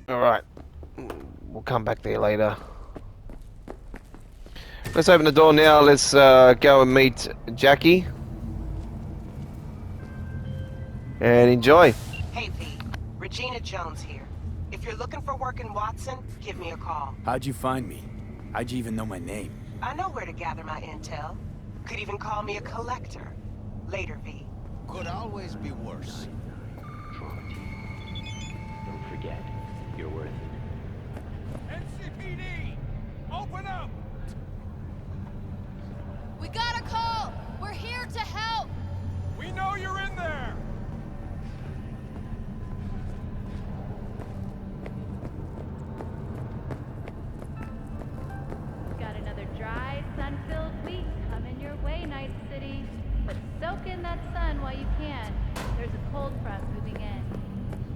Alright. We'll come back there later. Let's open the door now. Let's go and meet Jackie. And enjoy. Hey V, Regina Jones here. If you're looking for work in Watson, give me a call. How'd you find me? How'd you even know my name? I know where to gather my intel. Could even call me a collector. Later, V. Could always be worse. Don't forget, you're worth it. NCPD! Open up! We got a call! We're here to help! We know you're in there! Got another dry, sun-filled week coming your way, Night City. But soak in that sun while you can. There's a cold front moving in.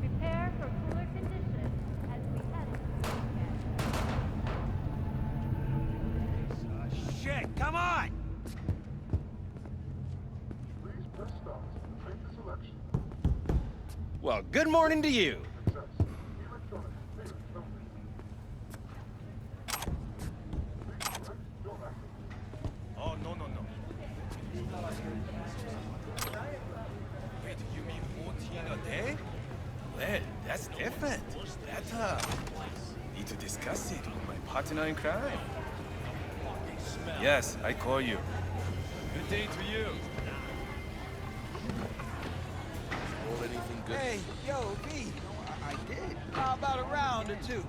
Prepare for cooler conditions as we head into the weekend. Shit, come on! Please press start. Make the selection. Well, good morning to you. Success. Electronic. Payment only. Please select your active. Oh, no. Wait, you mean 14 a day? Well, that's different. Better. Need to discuss it with my partner in crime. Yes, I call you. Good day to you. Hey, yo, V. I did. How about a round or two?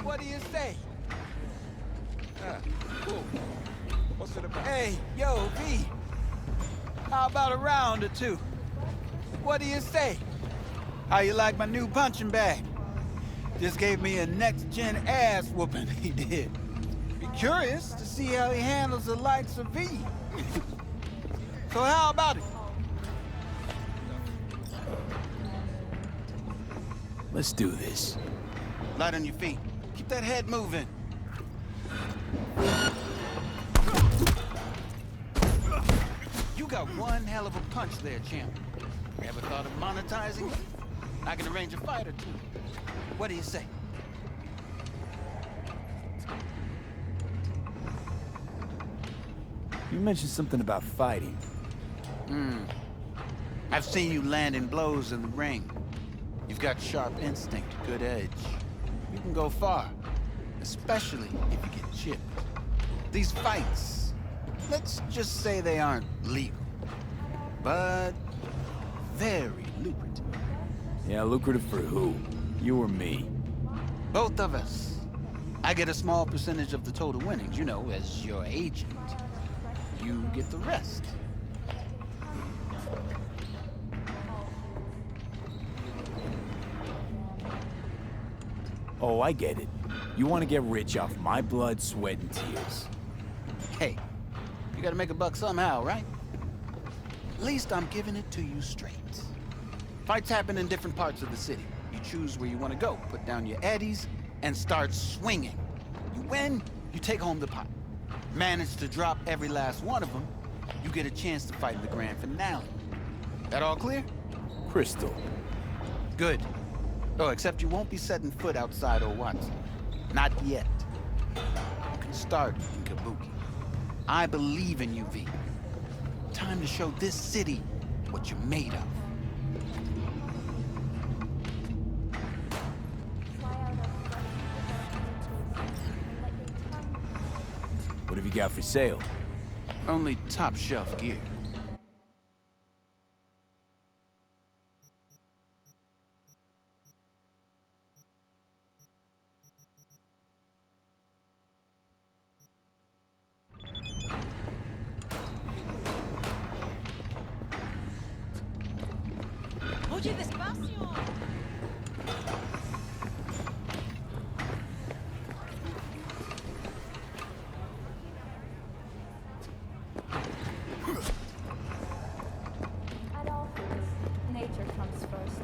What do you say? Cool. What's it about? Hey, yo, V. How about a round or two? What do you say? How you like my new punching bag? Just gave me a next-gen ass whooping, he did. Be curious to see how he handles the likes of V. So how about it? Let's do this. Light on your feet. Keep that head moving. You got one hell of a punch there, champ. Ever thought of monetizing it? I can arrange a fight or two. What do you say? You mentioned something about fighting. I've seen you landing blows in the ring. You've got sharp instinct, good edge. You can go far, especially if you get chipped. These fights, let's just say they aren't legal, but very lucrative. Yeah, lucrative for who? You or me? Both of us. I get a small percentage of the total winnings, you know, as your agent. You get the rest. Oh, I get it. You want to get rich off my blood, sweat, and tears. Hey, you gotta make a buck somehow, right? At least I'm giving it to you straight. Fights happen in different parts of the city. You choose where you want to go, put down your eddies, and start swinging. You win, you take home the pot. Manage to drop every last one of them, you get a chance to fight in the grand finale. That all clear? Crystal. Good. Oh, except you won't be setting foot outside old Watson. Not yet. You can start in Kabuki. I believe in you, V. Time to show this city what you're made of. What have you got for sale? Only top shelf gear. Oye, despacio. At all foods, nature comes first.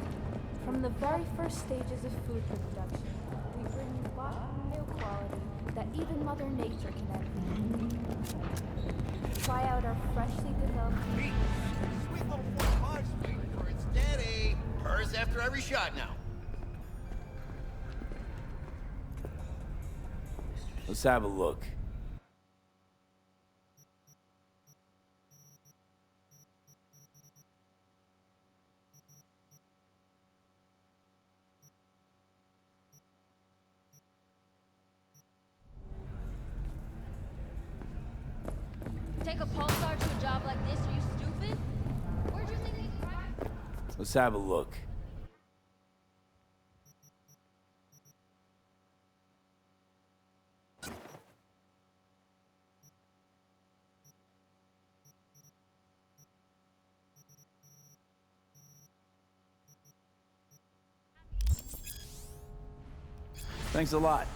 From the very first stages of food production, we bring you bottom new quality that even Mother Nature can envy. Try out our freshly developed Sweet little 45 speed. Steady. Purrs after every shot now. Let's have a look. Take a pulsar to a job like this? Are you stupid? Where'd you think he'd cry? Let's have a look. Thanks a lot.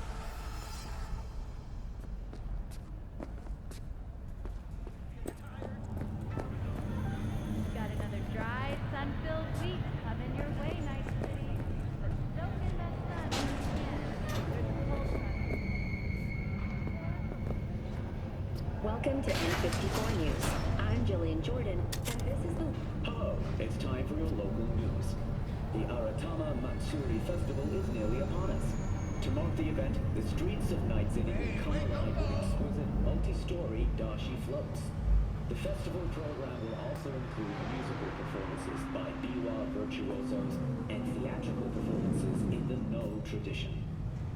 Got another dry, sun-filled week coming your way, night city. But soak in that sun when you can. There's a cold front. Welcome to N54 News. I'm Jillian Jordan, and this is the... Hello, it's time for your local news. The Aratama Matsuri Festival is nearly upon us. To mark the event, the streets of Night City will come alive with exquisite multi-story dashi floats. The festival program will also include musical performances by biwa virtuosos and theatrical performances in the No tradition.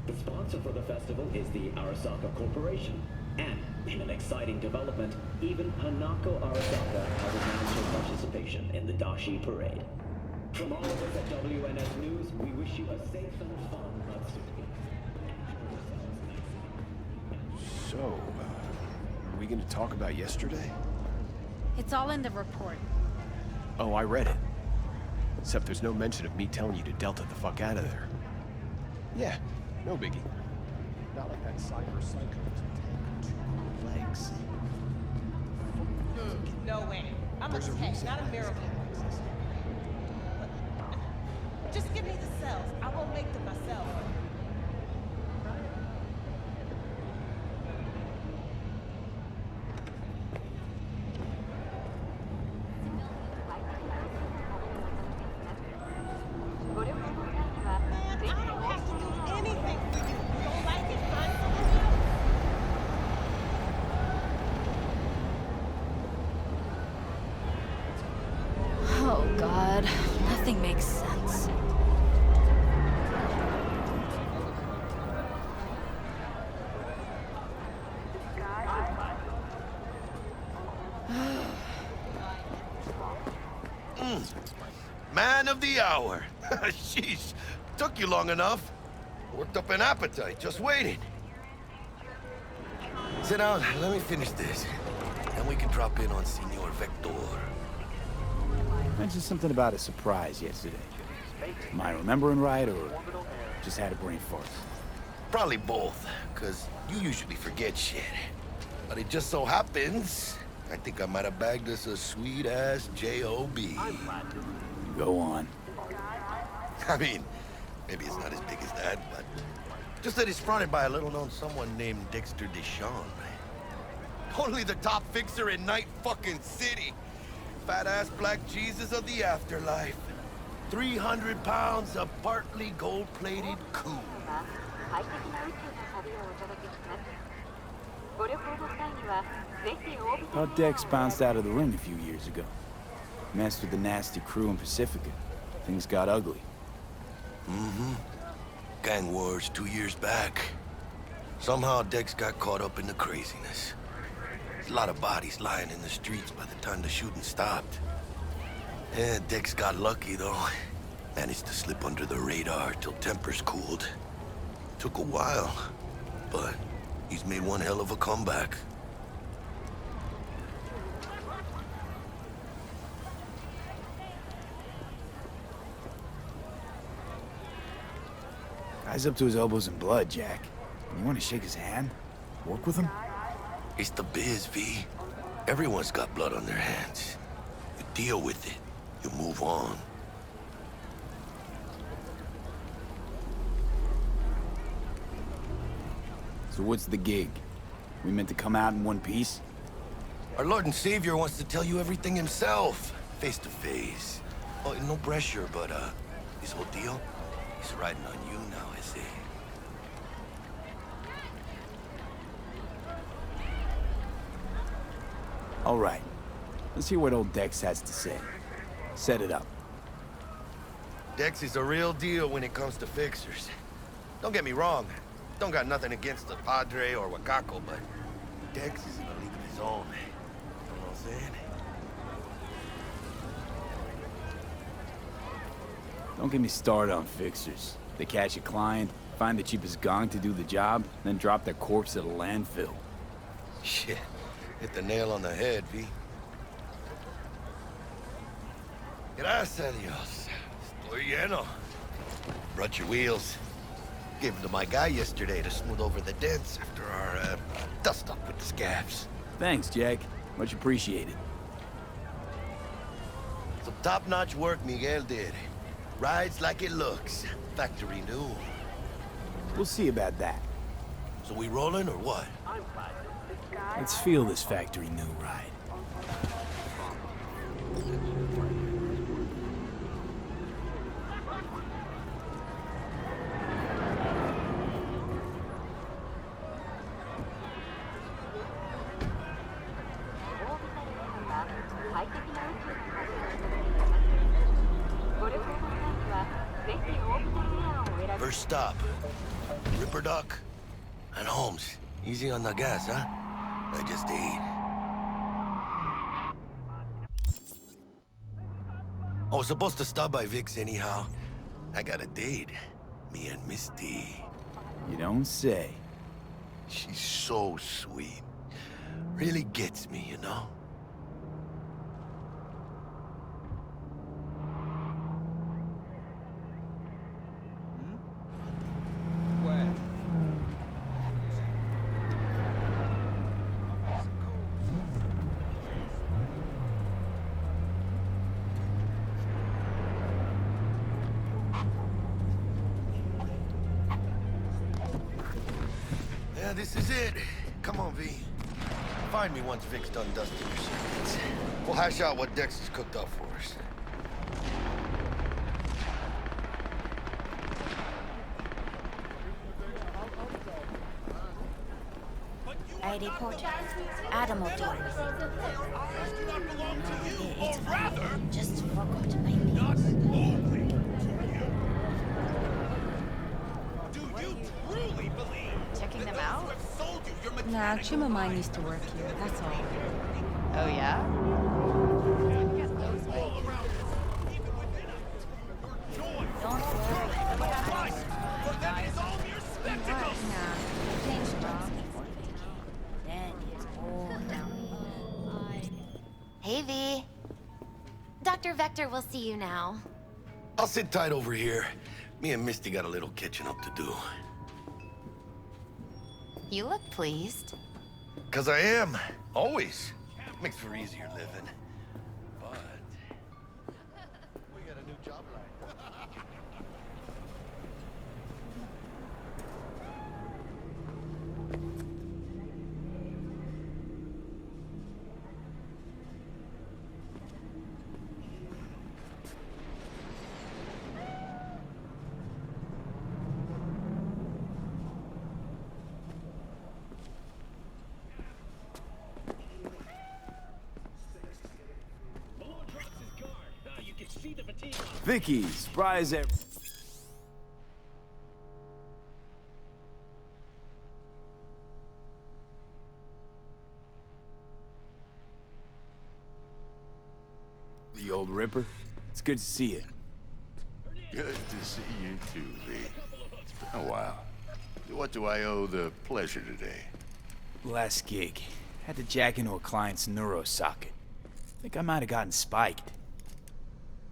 The sponsor for the festival is the Arasaka Corporation, and in an exciting development, even Hanako Arasaka has announced her participation in the Dashi Parade. From all of us at WNS News, we wish you a safe and fun Matsuri. So, are we going to talk about yesterday? It's all in the report. Oh, I read it. Except there's no mention of me telling you to Delta the fuck out of there. Yeah, no biggie. Not like that cyber psycho with 2 legs. No way. I'm a tech, not a miracle. Just give me the cells. I won't make them myself. Oh, God. Nothing makes sense. Man of the hour. Sheesh. Took you long enough. Worked up an appetite, just waiting. Sit down, let me finish this. Then we can drop in on Senor Vector. Mentioned something about a surprise yesterday. Am I remembering right, or just had a brain fart? Probably both, because you usually forget shit. But it just so happens, I think I might have bagged us a sweet-ass J.O.B. Go on. I mean, maybe it's not as big as that, but just that it's fronted by a little-known someone named Dexter Deshawn. Only the top fixer in Night fucking City. Fat-ass black Jesus of the afterlife. 300 pounds of partly gold-plated cool. Thought Dex bounced out of the ring a few years ago. Messed with the nasty crew in Pacifica. Things got ugly. Mm-hmm. Gang wars 2 years back. Somehow Dex got caught up in the craziness. There's a lot of bodies lying in the streets by the time the shooting stopped. Yeah, Dex got lucky, though. Managed to slip under the radar till tempers cooled. Took a while, but he's made one hell of a comeback. Guy's up to his elbows in blood, Jack. You want to shake his hand? Work with him? It's the biz, V. Everyone's got blood on their hands. You deal with it. You move on. So what's the gig? We meant to come out in one piece? Our Lord and Savior wants to tell you everything himself, face to face. Oh, no pressure, but this whole deal, he's riding on you now, is he? All right. Let's hear what old Dex has to say. Set it up. Dex is a real deal when it comes to fixers. Don't get me wrong. Don't got nothing against the Padre or Wakako, but Dex is in a league of his own. You know what I'm saying? Don't get me started on fixers. They catch a client, find the cheapest gong to do the job, then drop their corpse at a landfill. Shit. Hit the nail on the head, V. Gracias a Dios. Estoy lleno. Brought your wheels. Gave them to my guy yesterday to smooth over the dents after our, dust-up with the scabs. Thanks, Jack. Much appreciated. Some top-notch work Miguel did. Rides like it looks. Factory new. We'll see about that. So we rolling or what? Let's feel this factory new ride. First stop. Ripper Duck and Holmes. Easy on the gas, huh? I just ate. I was supposed to stop by Vic's anyhow. I got a date. Me and Misty. You don't say. She's so sweet. Really gets me, you know? Yeah, this is it. Come on, V. Find me once Vic's done dusting your circuits. We'll hash out what Dex has cooked up for us. I report automobile. No, it's fine. Just forgot my pins. Checking them out? Nah, Chimamai needs to work here, that's all. Oh, yeah? Don't worry. Nah, change jobs before vacation. Then it's all downhill. Hey, V. Dr. Vector will see you now. I'll sit tight over here. Me and Misty got a little catching up to do. You look pleased. 'Cause I am. Always. Makes for easier living. But... we got a new job line. Vicky, surprise ever. The old Ripper. It's good to see you. Good to see you too, V. It's been a while. What do I owe the pleasure today? Last gig. Had to jack into a client's neuro socket. Think I might have gotten spiked.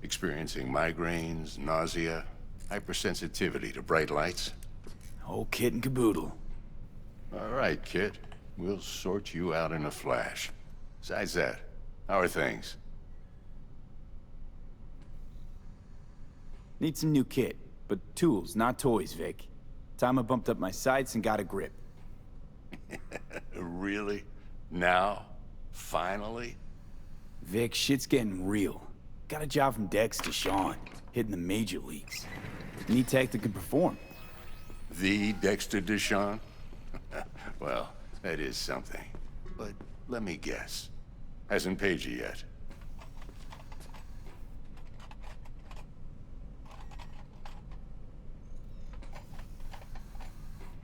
Experiencing migraines, nausea, hypersensitivity to bright lights? Whole kit and caboodle. All right, kid. We'll sort you out in a flash. Besides that, how are things? Need some new kit, but tools, not toys, Vic. Time I bumped up my sights and got a grip. Really? Now? Finally? Vic, shit's getting real. Got a job from Dex to Sean, hitting the major leagues. Need tech that can perform. The Dexter Deshawn? Well, that is something. But let me guess. Hasn't paid you yet.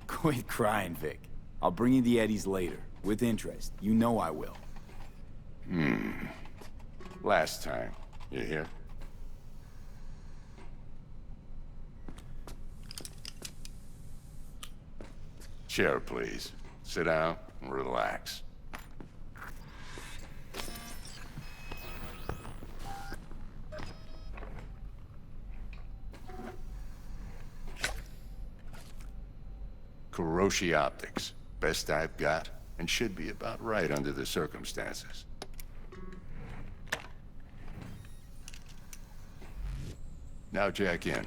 Quit crying, Vic. I'll bring you the eddies later, with interest. You know I will. Last time. You hear? Chair, please. Sit down and relax. Kuroshi Optics. Best I've got, and should be about right under the circumstances. Now jack in.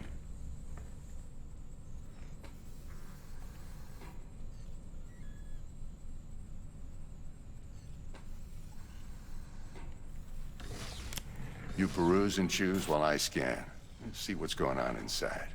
You peruse and choose while I scan. See what's going on inside.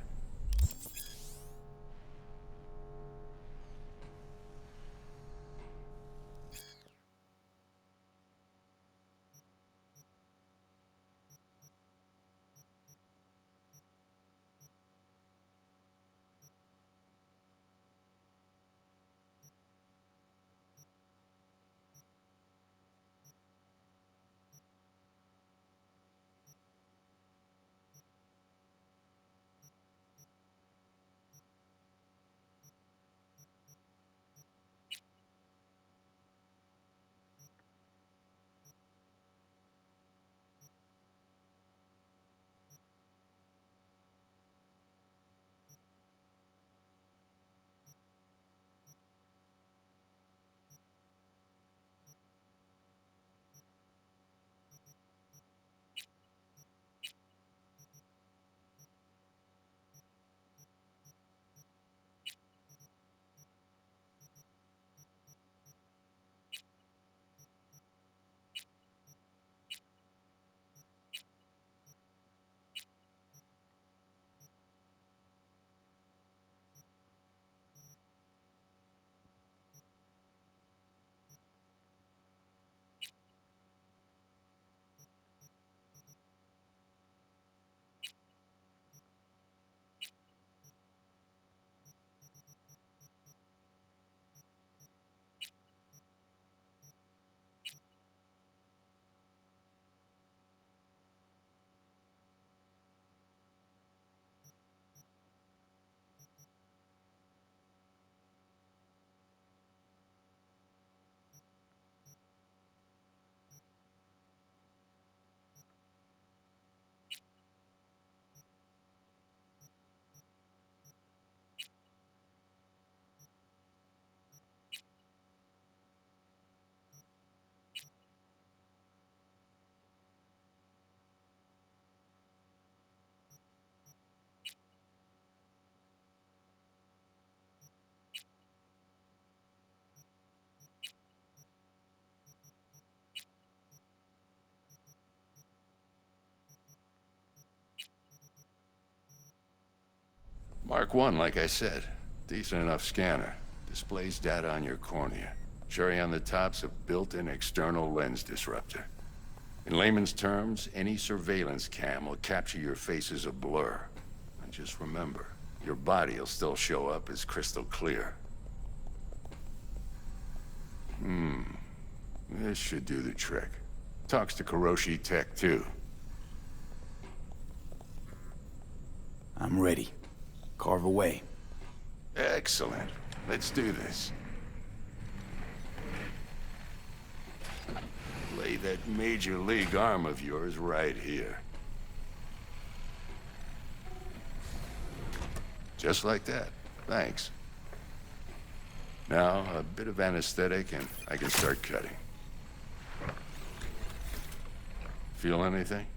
Mark 1, like I said. Decent enough scanner. Displays data on your cornea. Cherry on the top's a built-in external lens disruptor. In layman's terms, any surveillance cam will capture your face as a blur. And just remember, your body will still show up as crystal clear. This should do the trick. Talks to Kuroshi Tech, too. I'm ready. Carve away. Excellent. Let's do this. Lay that major league arm of yours right here. Just like that. Thanks. Now, a bit of anesthetic and I can start cutting. Feel anything?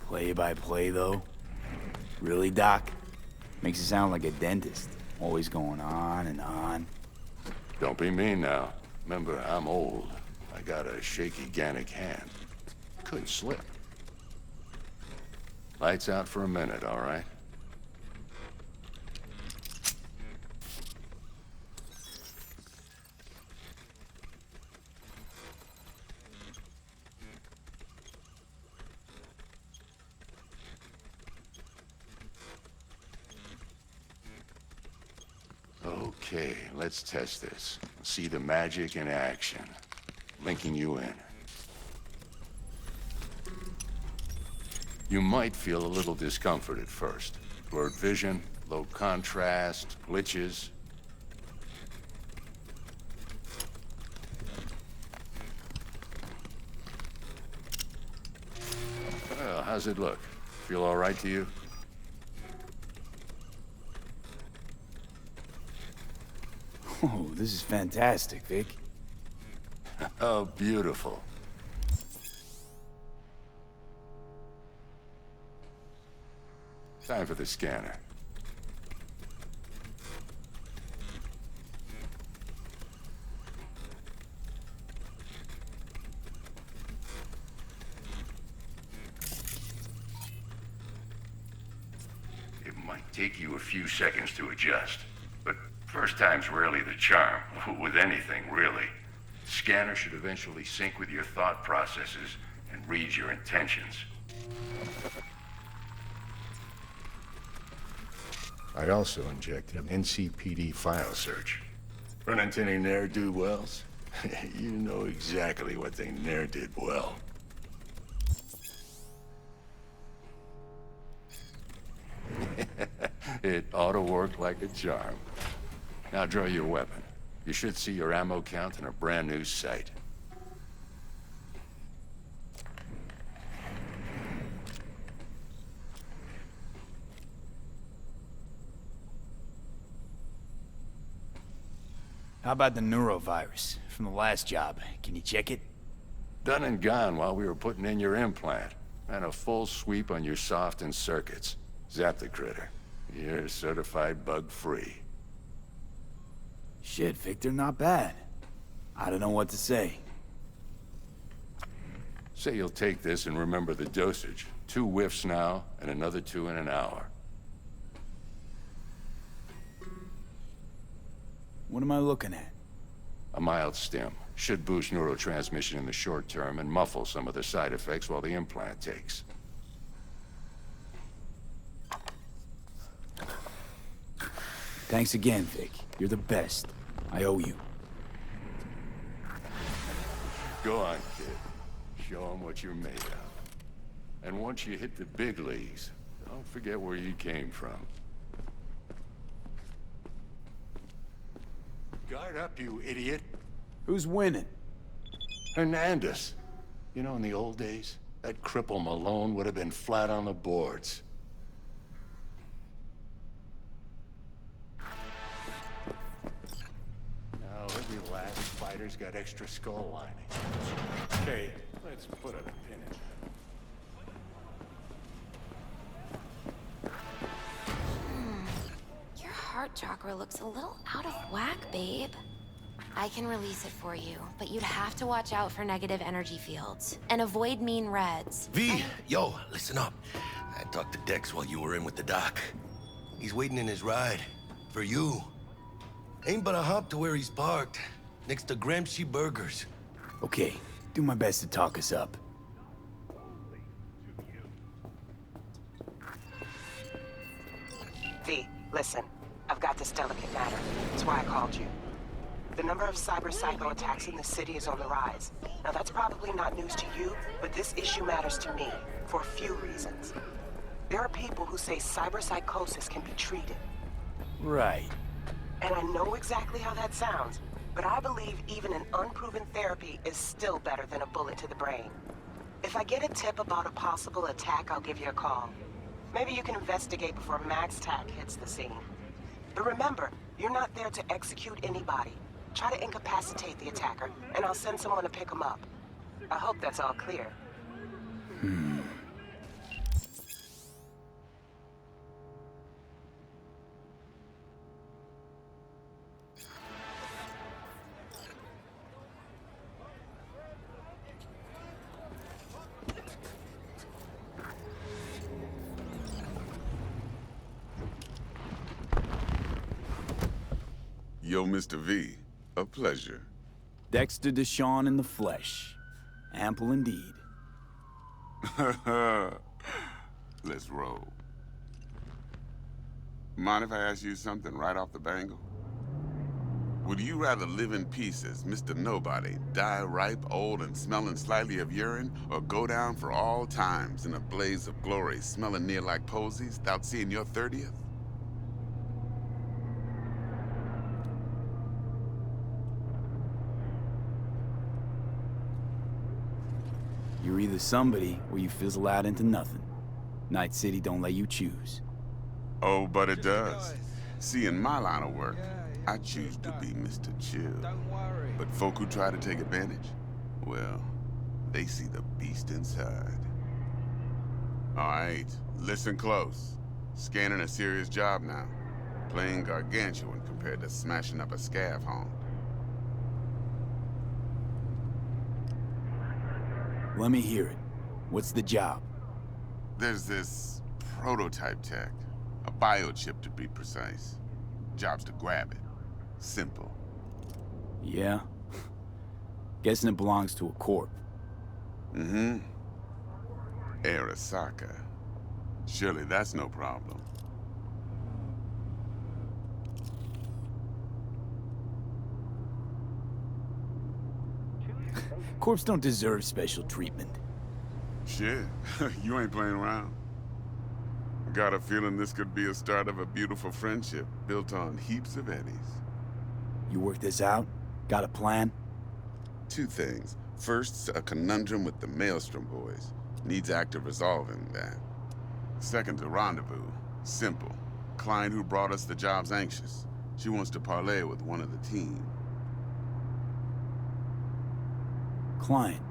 Play by play, though? Really, Doc? Makes it sound like a dentist. Always going on and on. Don't be mean now. Remember, I'm old. I got a shaky Gannic hand. Could slip. Lights out for a minute, all right? Okay, let's test this. See the magic in action. Linking you in. You might feel a little discomfort at first. Blurred vision, low contrast, glitches. Well, how's it look? Feel all right to you? Oh, this is fantastic, Vic. Oh, beautiful. Time for the scanner. It might take you a few seconds to adjust, but first time's rarely the charm, with anything, really. The scanner should eventually sync with your thought processes and read your intentions. I also injected an NCPD file search. Run into any ne'er-do-wells? You know exactly what they ne'er did well. It ought to work like a charm. Now draw your weapon. You should see your ammo count in a brand new sight. How about the neurovirus from the last job? Can you check it? Done and gone while we were putting in your implant. And a full sweep on your soft and circuits. Zap the critter. You're certified bug-free. Shit, Victor, not bad. I don't know what to say. Say you'll take this and remember the dosage. 2 whiffs now, and another 2 in an hour. What am I looking at? A mild stim. Should boost neurotransmission in the short term and muffle some of the side effects while the implant takes. Thanks again, Vic. You're the best. I owe you. Go on, kid. Show them what you're made of. And once you hit the big leagues, don't forget where you came from. Guard up, you idiot. Who's winning? Hernandez. You know, in the old days, that cripple Malone would have been flat on the boards. Now, every last fighter's got extra skull lining. Okay, let's put a pin in that. Your heart chakra looks a little out of whack, babe. I can release it for you, but you'd have to watch out for negative energy fields and avoid mean reds. V, yo, listen up. I talked to Dex while you were in with the doc. He's waiting in his ride. For you. Ain't but a hop to where he's parked. Next to Gramsci Burgers. Okay, do my best to talk us up. V, listen. I've got this delicate matter. That's why I called you. The number of cyber-psycho attacks in the city is on the rise. Now that's probably not news to you, but this issue matters to me for a few reasons. There are people who say cyberpsychosis can be treated. Right. And I know exactly how that sounds, but I believe even an unproven therapy is still better than a bullet to the brain. If I get a tip about a possible attack, I'll give you a call. Maybe you can investigate before Max Tack hits the scene. But remember, you're not there to execute anybody. Try to incapacitate the attacker, and I'll send someone to pick him up. I hope that's all clear. Yo, Mr. V, a pleasure. Dexter Deshawn in the flesh. Ample indeed. Let's roll. Mind if I ask you something right off the bangle? Would you rather live in pieces, Mr. Nobody, die ripe, old, and smelling slightly of urine, or go down for all times in a blaze of glory, smelling near like posies, without seeing your 30th? You're either somebody, or you fizzle out into nothing. Night City don't let you choose. Oh, but it does. See, in my line of work, I choose to be Mr. Chill. But folk who try to take advantage, well, they see the beast inside. All right, listen close. Scanning a serious job now. Playing gargantuan compared to smashing up a scav home. Let me hear it. What's the job? There's this prototype tech. A biochip, to be precise. Job's to grab it. Simple. Yeah? Guessing it belongs to a corp. Mm-hmm. Arasaka. Surely that's no problem. Corps don't deserve special treatment. Shit, you ain't playing around. Got a feeling this could be a start of a beautiful friendship built on heaps of eddies. You work this out? Got a plan? Two things. First, a conundrum with the Maelstrom boys. Needs active resolving that. Second, a rendezvous. Simple. Client who brought us the job's anxious. She wants to parlay with one of the team. Client.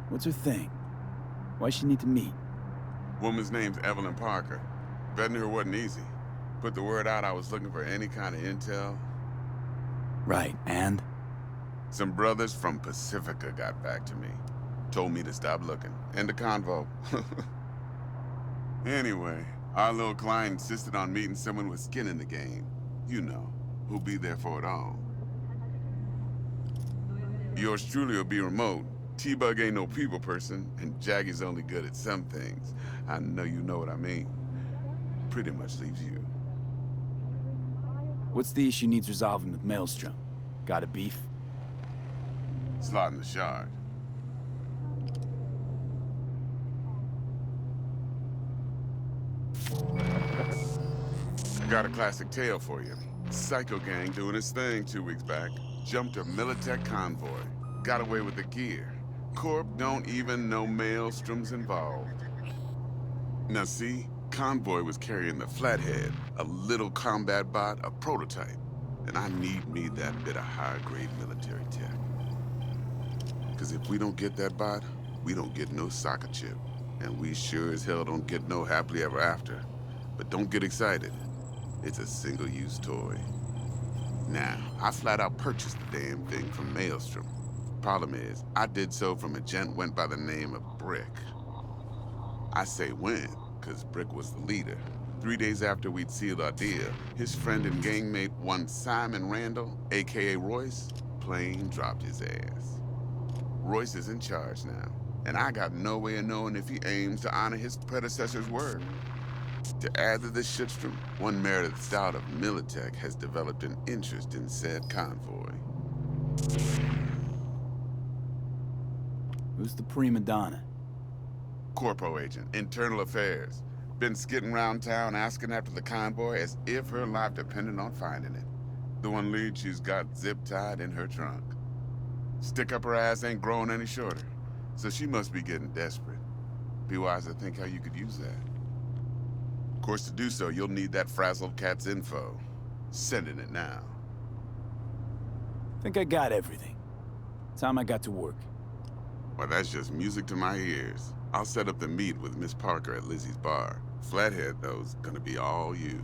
What's her thing? Why she need to meet? Woman's name's Evelyn Parker. Vetting her wasn't easy. Put the word out I was looking for any kind of intel. Right, and? Some brothers from Pacifica got back to me. Told me to stop looking. End of convo. Anyway, our little client insisted on meeting someone with skin in the game. You know, who'll be there for it all. Yours truly will be remote. T-Bug ain't no people person, and Jaggy's only good at some things. I know you know what I mean. Pretty much leaves you. What's the issue needs resolving with Maelstrom? Got a beef? Slotting the shard. Got a classic tale for you. Psycho gang doing his thing 2 weeks back. Jumped a Militech convoy. Got away with the gear. Corp don't even know Maelstrom's involved. Now see, convoy was carrying the Flathead, a little combat bot, a prototype. And I need me that bit of high-grade military tech. Because if we don't get that bot, we don't get no soccer chip. And we sure as hell don't get no happily ever after. But don't get excited. It's a single-use toy. Now, I flat out purchased the damn thing from Maelstrom. Problem is, I did so from a gent went by the name of Brick. I say when, because Brick was the leader. 3 days after we'd sealed our deal, his friend and gangmate, one Simon Randall, aka Royce, plain dropped his ass. Royce is in charge now, and I got no way of knowing if he aims to honor his predecessor's word. To add to this shitstorm, one Meredith Stout of Militech has developed an interest in said convoy. Who's the prima donna? Corpo agent, internal affairs. Been skidding around town asking after the convoy as if her life depended on finding it. The one lead she's got zip-tied in her trunk. Stick up her ass ain't growing any shorter, so she must be getting desperate. Be wise to think how you could use that. Of course, to do so, you'll need that frazzled cat's info. Sending it now. Think I got everything. Time I got to work. Well, that's just music to my ears. I'll set up the meet with Miss Parker at Lizzie's bar. Flathead, though's gonna be all you.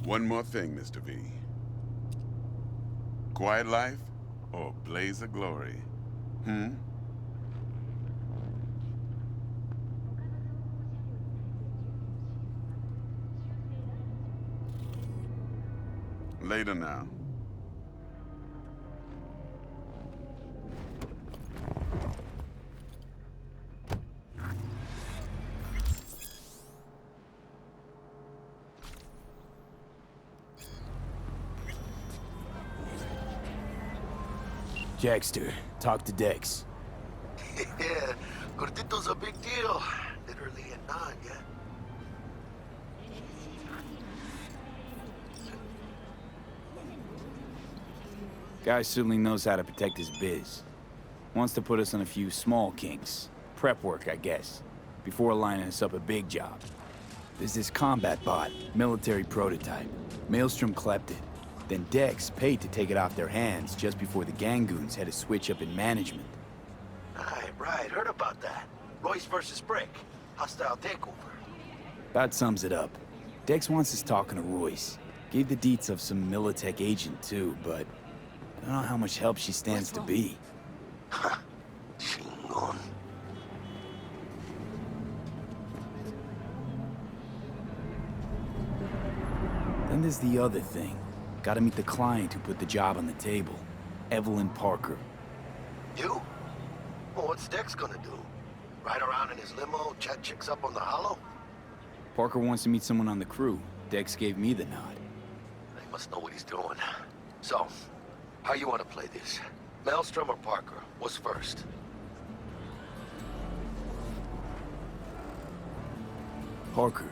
One more thing, Mr. V. Quiet life or blaze of glory? Later now. Jackster, talk to Dex. Yeah, Gordito's a big deal. Literally a nine, yeah? Guy certainly knows how to protect his biz. Wants to put us on a few small kinks. Prep work, I guess. Before lining us up a big job. There's this combat bot, military prototype. Maelstrom clept it. Then Dex paid to take it off their hands just before the Gangoons had a switch up in management. Right, heard about that. Royce versus Brick. Hostile takeover. That sums it up. Dex wants us talking to Royce. Gave the deets of some Militech agent too, but I don't know how much help she stands to be. Chingon. Then there's the other thing. Gotta meet the client who put the job on the table. Evelyn Parker. You? Well, what's Dex gonna do? Ride around in his limo, chat chicks up on the hollow? Parker wants to meet someone on the crew. Dex gave me the nod. He must know what he's doing. So, how you want to play this? Maelstrom or Parker? What's first? Parker.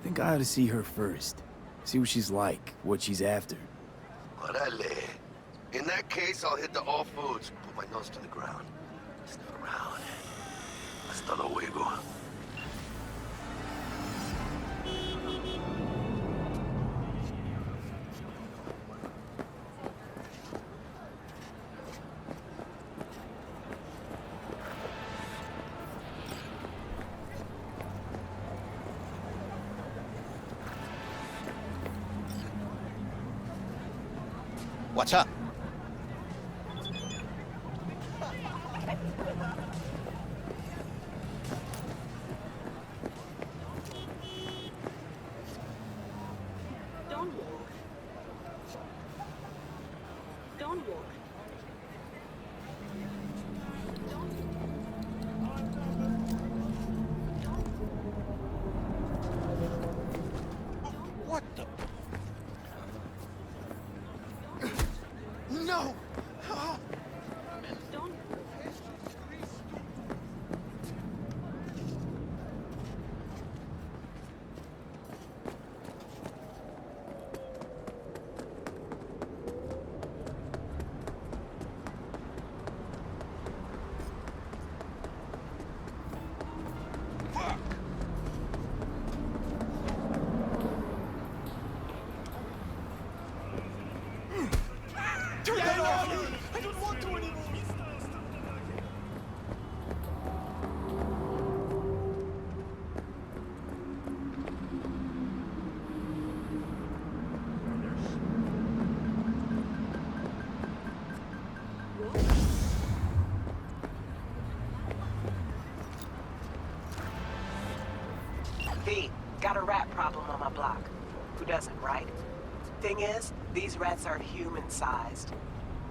Think I ought to see her first. See what she's like, what she's after. Orale. In that case, I'll hit the all foods. Put my nose to the ground. Sniff around. Hasta luego. What's up? Don't walk. Don't walk. What the? No! Don't. Turn that off! I don't want to anymore! V, got a rat problem on my block. Who doesn't, right? Thing is, these rats are human-sized.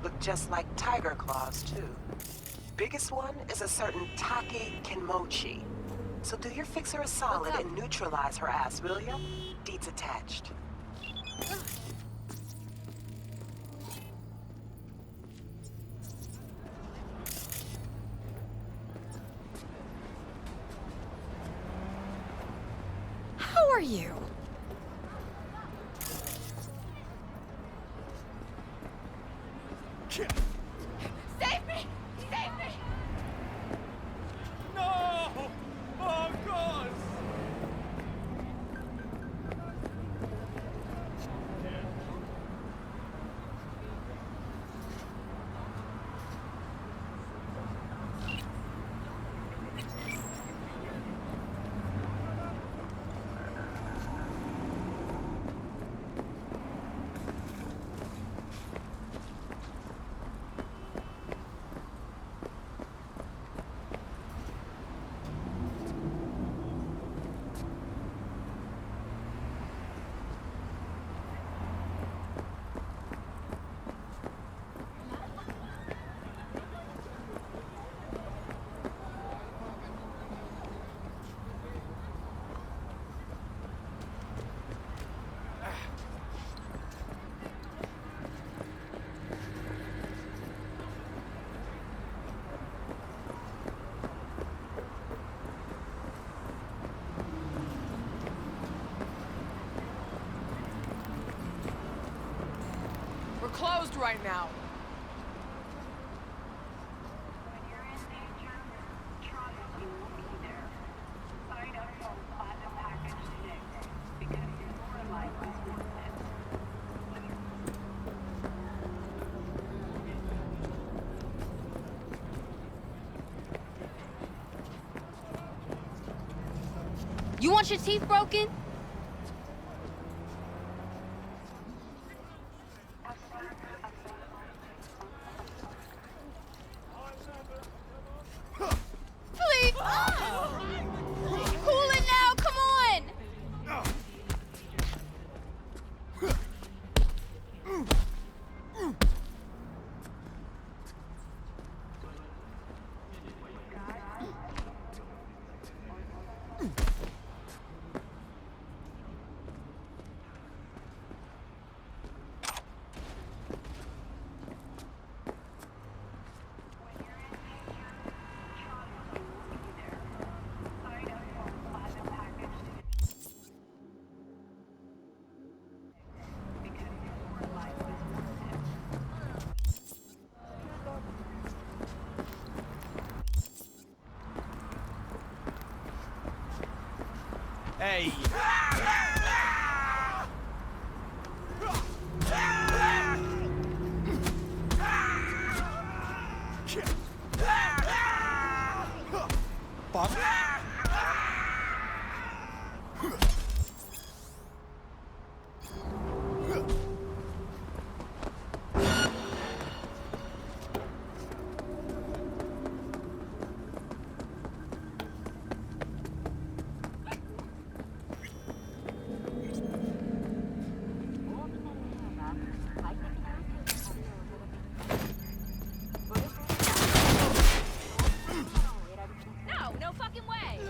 Look just like tiger claws, too. Biggest one is a certain Take Kenmochi. So do your fixer a solid and neutralize her ass, will ya? Deeds attached. How are you? Save me! Save me! No! Oh, God! closed right now. You want your teeth broken? Please! Cool it now, come on! Hey! No, no fucking way!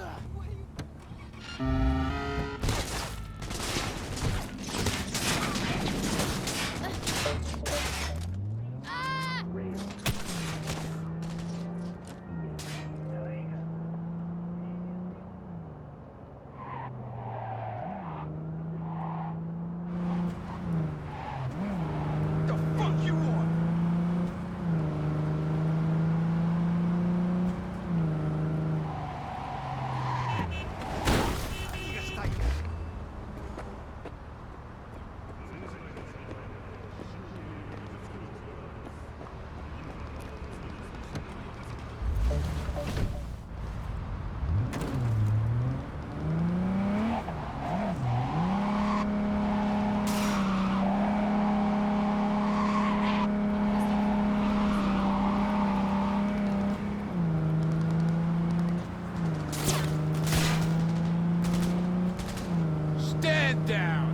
Stand down!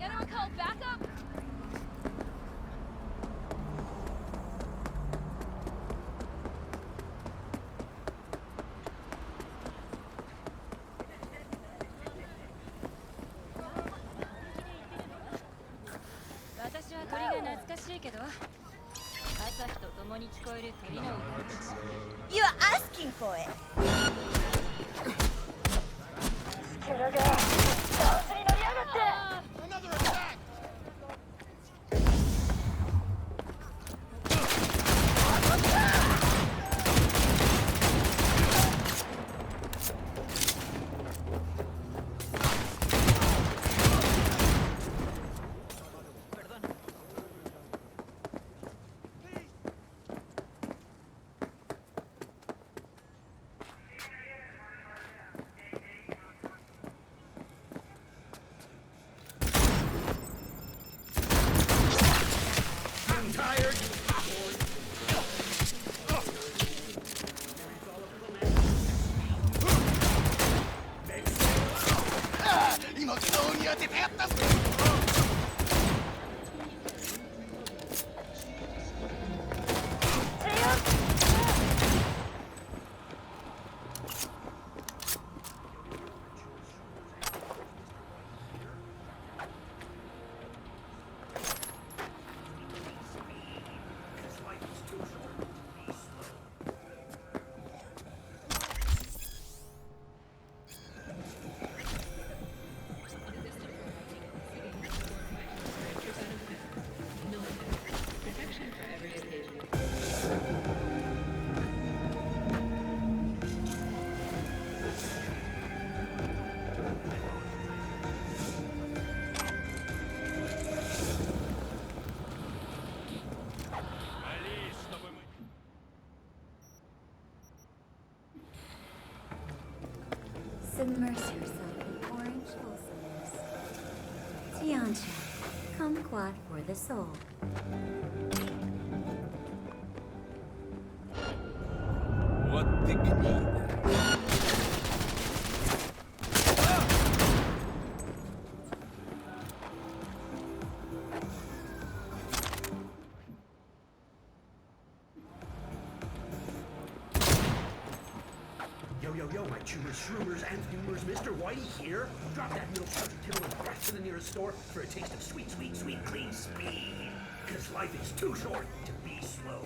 Anyone call backup? You're asking for it. Submerge yourself in orange wholesomeness. Tiancha, kumquat for the soul. What the knie? Yo, my chewers, shroomers, and doomers, Mr. Whitey here. Drop that middle structure tibble and rush to the nearest store for a taste of sweet, sweet, sweet, clean speed. Cause life is too short to be slow.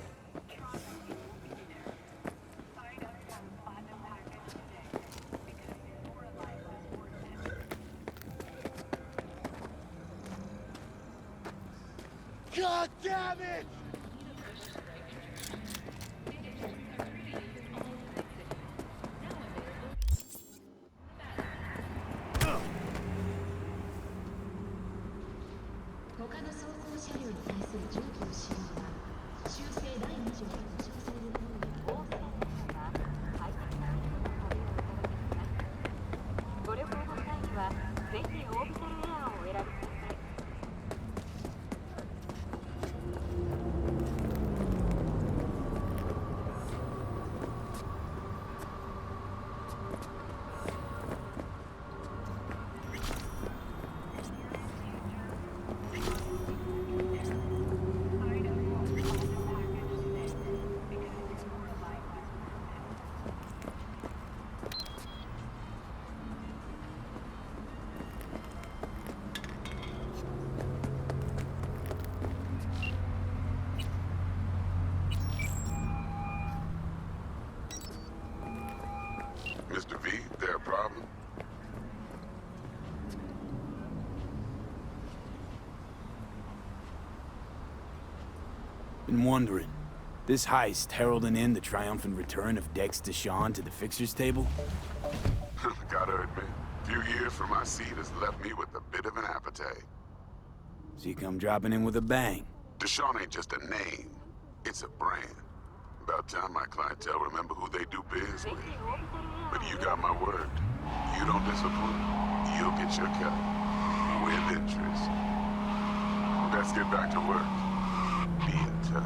God damn it! Mr. V, there a problem? Been wondering, this heist heralding in the triumphant return of Dex Deshawn to the fixer's table? Gotta admit, a few years from my seat has left me with a bit of an appetite. So you come dropping in with a bang. Deshawn ain't just a name, it's a brand. About time my clientele remember who they do biz with. But you got my word. You don't disappoint, you'll get your cut. With interest. Let's get back to work. Be in touch.